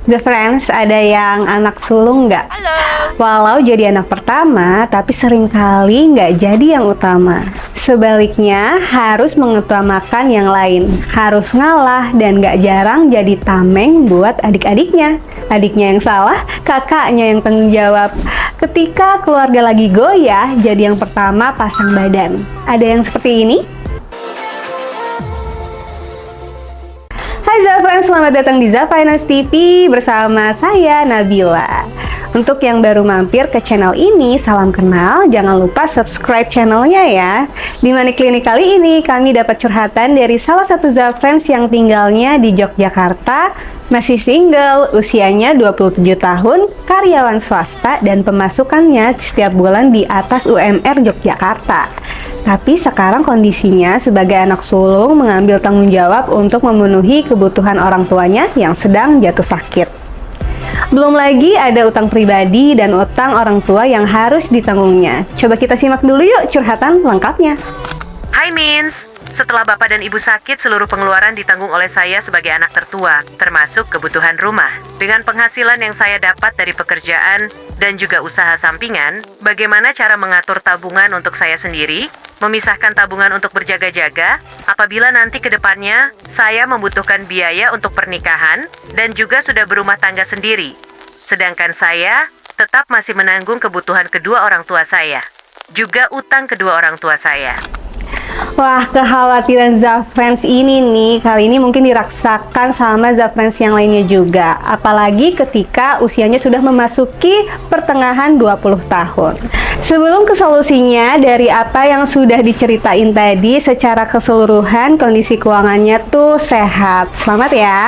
The Friends, ada yang anak sulung nggak? Halo. Walau jadi anak pertama, tapi seringkali nggak jadi yang utama. Sebaliknya, harus mengutamakan yang lain. Harus ngalah dan nggak jarang jadi tameng buat adik-adiknya. Adiknya yang salah, kakaknya yang tanggung jawab. Ketika keluarga lagi goyah, jadi yang pertama pasang badan. Ada yang seperti ini? Hai Zafran, selamat datang di Zafinance TV bersama saya Nabila. Untuk yang baru mampir ke channel ini, salam kenal, jangan lupa subscribe channelnya ya. Di Money Clinic kali ini, kami dapat curhatan dari salah satu Zafrans yang tinggalnya di Yogyakarta, masih single, usianya 27 tahun, karyawan swasta, dan pemasukannya setiap bulan di atas UMR Yogyakarta. Tapi sekarang kondisinya sebagai anak sulung mengambil tanggung jawab untuk memenuhi kebutuhan orang tuanya yang sedang jatuh sakit. Belum lagi ada utang pribadi dan utang orang tua yang harus ditanggungnya. Coba kita simak dulu yuk curhatan lengkapnya. Hai Mins, setelah bapak dan ibu sakit, seluruh pengeluaran ditanggung oleh saya sebagai anak tertua, termasuk kebutuhan rumah. Dengan penghasilan yang saya dapat dari pekerjaan dan juga usaha sampingan, bagaimana cara mengatur tabungan untuk saya sendiri, memisahkan tabungan untuk berjaga-jaga, apabila nanti ke depannya saya membutuhkan biaya untuk pernikahan dan juga sudah berumah tangga sendiri. Sedangkan saya tetap masih menanggung kebutuhan kedua orang tua saya, juga utang kedua orang tua saya. Wah, kekhawatiran Zafrans ini nih, kali ini mungkin dirasakan sama Zafrans yang lainnya juga. Apalagi ketika usianya sudah memasuki pertengahan 20 tahun. Sebelum ke solusinya, dari apa yang sudah diceritain tadi, secara keseluruhan kondisi keuangannya tuh sehat. Selamat ya.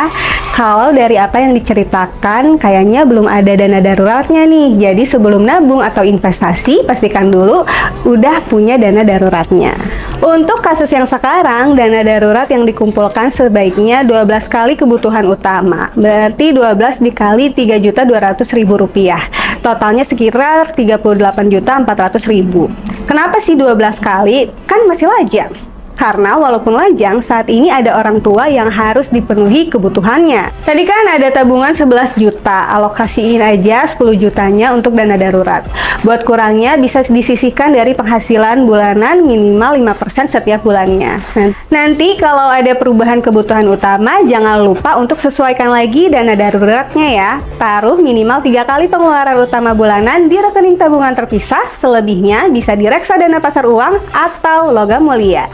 Kalau dari apa yang diceritakan, kayaknya belum ada dana daruratnya nih. Jadi sebelum nabung atau investasi, pastikan dulu udah punya dana daruratnya. Untuk kasus yang sekarang, dana darurat yang dikumpulkan sebaiknya 12 kali kebutuhan utama. Berarti 12 dikali Rp3.200.000. Totalnya sekitar Rp38.400.000. Kenapa sih 12 kali? Kan masih lajang. Karena walaupun lajang, saat ini ada orang tua yang harus dipenuhi kebutuhannya. Tadi kan ada tabungan 11 juta, alokasiin aja 10 jutanya untuk dana darurat. Buat kurangnya bisa disisihkan dari penghasilan bulanan minimal 5% setiap bulannya. Nanti kalau ada perubahan kebutuhan utama, jangan lupa untuk sesuaikan lagi dana daruratnya ya. Taruh minimal 3 kali pengeluaran utama bulanan di rekening tabungan terpisah, selebihnya bisa di reksadana pasar uang atau logam mulia.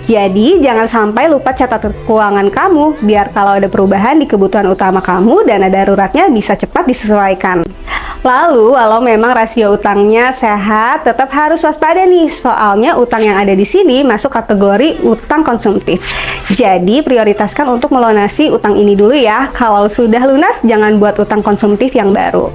Jadi, jangan sampai lupa catatan keuangan kamu, biar kalau ada perubahan di kebutuhan utama kamu, dana daruratnya bisa cepat disesuaikan. Lalu, walau memang rasio utangnya sehat, tetap harus waspada nih, soalnya utang yang ada di sini masuk kategori utang konsumtif. Jadi, prioritaskan untuk melunasi utang ini dulu ya. Kalau sudah lunas, jangan buat utang konsumtif yang baru.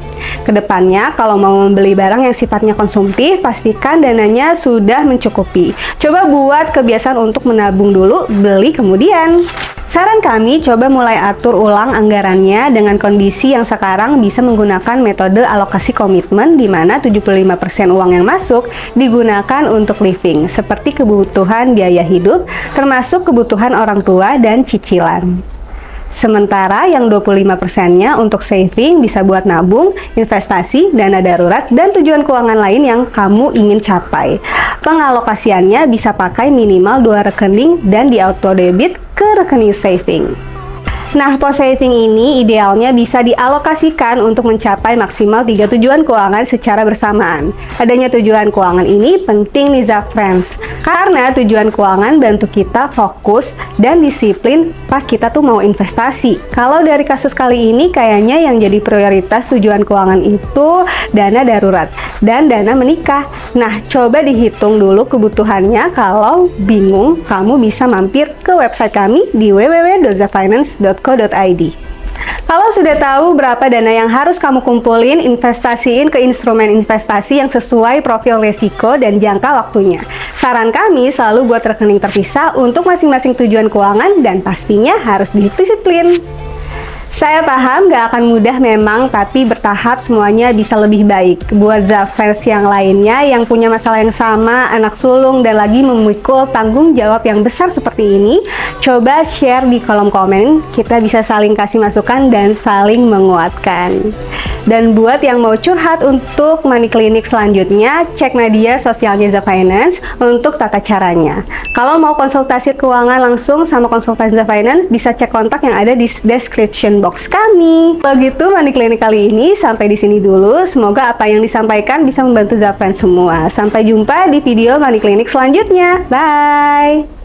Kedepannya, kalau mau membeli barang yang sifatnya konsumtif, pastikan dananya sudah mencukupi. Coba buat kebiasaan untuk menabung dulu, beli kemudian. Saran kami, coba mulai atur ulang anggarannya dengan kondisi yang sekarang bisa menggunakan metode alokasi komitmen di mana 75% uang yang masuk digunakan untuk living, seperti kebutuhan biaya hidup, termasuk kebutuhan orang tua dan cicilan. Sementara yang 25%-nya untuk saving bisa buat nabung, investasi, dana darurat, dan tujuan keuangan lain yang kamu ingin capai. Pengalokasiannya bisa pakai minimal 2 rekening dan di auto debit ke rekening saving. Nah, pos saving ini idealnya bisa dialokasikan untuk mencapai maksimal 3 tujuan keuangan secara bersamaan. Adanya tujuan keuangan ini penting nih Zafrans, karena tujuan keuangan bantu kita fokus dan disiplin pas kita tuh mau investasi. Kalau dari kasus kali ini kayaknya yang jadi prioritas tujuan keuangan itu dana darurat dan dana menikah. Nah, coba dihitung dulu kebutuhannya. Kalau bingung, kamu bisa mampir ke website kami di www.zafinance.co.id. Kalau sudah tahu berapa dana yang harus kamu kumpulin, investasiin ke instrumen investasi yang sesuai profil risiko dan jangka waktunya. Saran kami selalu buat rekening terpisah untuk masing-masing tujuan keuangan dan pastinya harus disiplin. Saya paham gak akan mudah memang, tapi bertahap semuanya bisa lebih baik. Buat Zafriends yang lainnya yang punya masalah yang sama, anak sulung, dan lagi memikul tanggung jawab yang besar seperti ini, coba share di kolom komen. Kita bisa saling kasih masukan dan saling menguatkan. Dan buat yang mau curhat untuk money clinic selanjutnya, cek Nadia sosialnya Zafinance untuk tata caranya. Kalau mau konsultasi keuangan langsung sama konsultan Zafinance, bisa cek kontak yang ada di description box kami. Begitu money clinic kali ini, sampai di sini dulu. Semoga apa yang disampaikan bisa membantu Zafinance semua. Sampai jumpa di video money clinic selanjutnya. Bye!